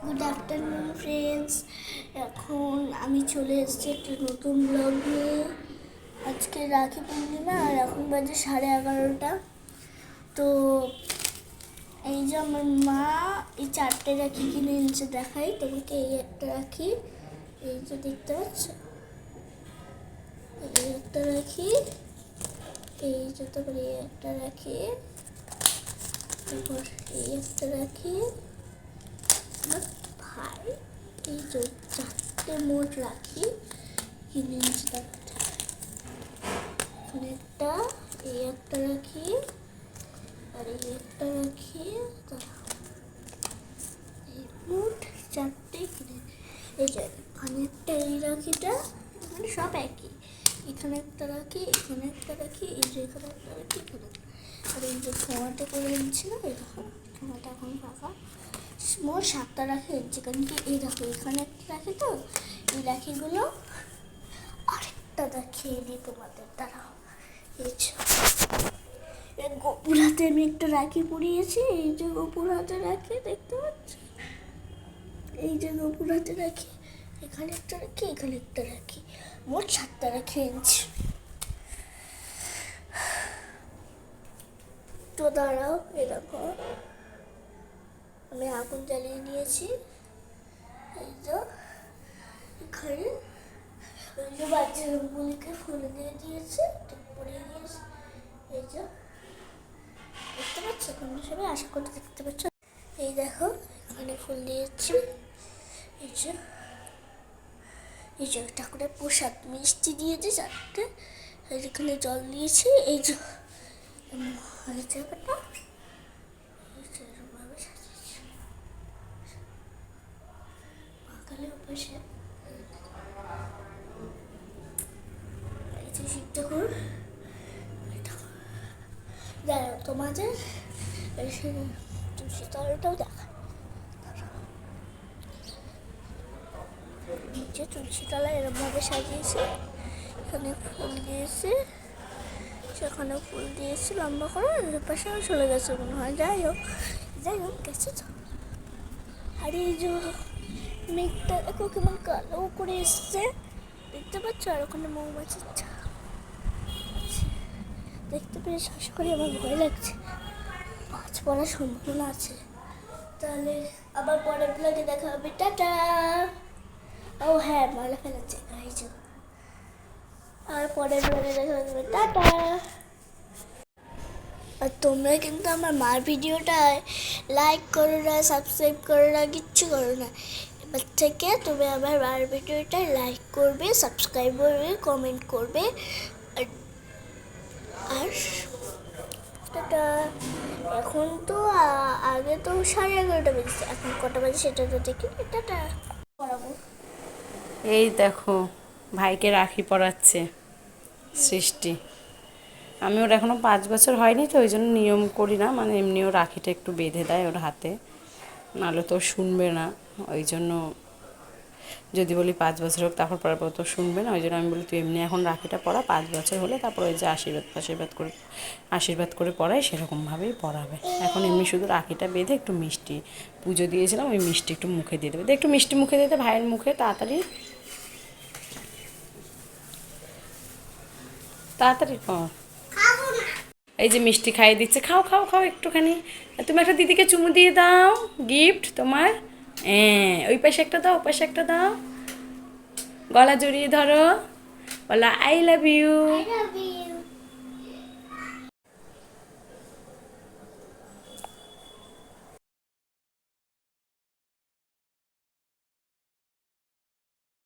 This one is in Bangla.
Good afternoon friends. এখন আমি চলে এসেছি একটা নতুন ব্লগ নিয়ে। আজকে রাখি পূর্ণিমা আর এখন বাজে 11:30। তো এই যে আমার মা এই 4টে রাখি কিনে এনেছে, দেখাই তোমাকে। এই একটা রাখি, এই যে দেখতে পাচ্ছ, এই একটা রাখি, এই যে তারপর এই একটা রাখি, তারপর এই একটা রাখি। ভাই এই যে 4টে মোট রাখি কিনে এনেছি। তারপর একটা, এই একটা রাখি, আর এই একটা রাখি, এই মোট 4টে কিনে। এই যে এখানে একটা, এই রাখিটা মানে সব একই। এখানে একটা রাখি, এখানে একটা রাখি, এই যে এখানে একটা রাখি, এখানে। আর এই যে ঠোঙাটা করে এনেছিল, এই দেখো ঠোঙাটা এখন ফাঁকা। মোট 7টা রাখি এনেছি, কারণ কি এই দেখো এখানে একটা রাখি, তো এই রাখিগুলো আরেকটা দেখিয়ে দিই তোমাদের। দাঁড়াও, এই গোপুর হাতে আমি একটা রাখি পরিয়েছি। এই যে গোপুর হাতে রাখি দেখতে পাচ্ছি, এই যে গোপুর হাতে রাখি, এখানে একটা রাখি, এখানে একটা রাখি, মোট 7টা রাখি এনেছি। তো দাঁড়াও, এই দেখো আমি আগুন জ্বালিয়ে নিয়েছি। এই যে এখানে ওই যে বাচ্চাগুলিকে ফুল দিয়ে দিয়েছে, পরিয়ে দিয়েছে। এই যে দেখতে পাচ্ছ, তোমরা সবাই আশা করতে দেখতে পাচ্ছ। এই দেখো এখানে ফুল দিয়েছি। এই যে ঠাকুরের প্রসাদ মিষ্টি দিয়েছি 4টে। এখানে জল দিয়েছি। এই যে জায়গাটা এরকমভাবে সাজিয়েছি। সকালে বসে এই যে শিব ঠাকুর। দাঁড়াও তোমাদের তুলসী তলাটাও দেখা। যে তুলসী তলা এরকমভাবে সাজিয়েছি, এখানে ফুল দিয়েছি, সেখানে ফুল দিয়েছি লম্বা করে। পাশে চলে গেছে মনে হয়। যাই হোক গেছে তো। আর এই যে মেঘটা দেখো কেমন কালো করে এসছে, দেখতে পাচ্ছ। আর ওখানে মৌমাছির দেখতে পেয়ে শ্বাস করে আমার ভয় লাগছে, মাছ পড়ার সম্ভাবনা আছে। তাহলে আবার পরের ব্লগে দেখা হবে। টাটা। ও হ্যাঁ, মালা ফেলাচ্ছে এই যে। আর পরের ব্লগে দেখা হবে। টাটা। আর তোমরা কিন্তু আমার মার ভিডিওটায় লাইক করো না, সাবস্ক্রাইব করো না, কিচ্ছু করো না। এবার থেকে তুমি আমার মার ভিডিওটায় লাইক করবে, সাবস্ক্রাইব করবে, কমেন্ট করবে। আর টাটা। এখন তো আগে তো 11:30 বেজেছে, এখন কটা বাজে সেটা তো দেখি। টাটা পড়াবো। এই দেখো ভাইকে রাখি পরাচ্ছে সৃষ্টি। আমি ওর এখনও 5 বছর হয়নি, তো ওই জন্য নিয়ম করি না, মানে এমনিও রাখিটা একটু বেঁধে দেয় ওর হাতে, নাহলে তো শুনবে না। ওই জন্য যদি বলি 5 বছর হোক তারপর পরার পর তো শুনবে না। ওই জন্য আমি বলি তুই এমনি এখন রাখিটা পরা, 5 বছর হলে তারপর ওই যে আশীর্বাদ করে পড়াই, সেরকমভাবেই পড়াবে। এখন এমনি শুধু রাখিটা বেঁধে একটু মিষ্টি পুজো দিয়েছিলাম, ওই মিষ্টি একটু মুখে দিয়ে দেবে। একটু মিষ্টি মুখে দিতে ভাইয়ের মুখে, তাড়াতাড়ি তাড়াতাড়ি কর। এই যে মিষ্টি খাইয়ে দিচ্ছে, খাও খাও খাও একটুখানি। তুমি একটা দিদিকে চুমু দিয়ে দাও, গিফট তোমার। হ্যাঁ, ওই পাশে একটা দাও, ওই পাশে একটা দাও, গলা জড়িয়ে ধরো, বলো আই লাভ ইউ।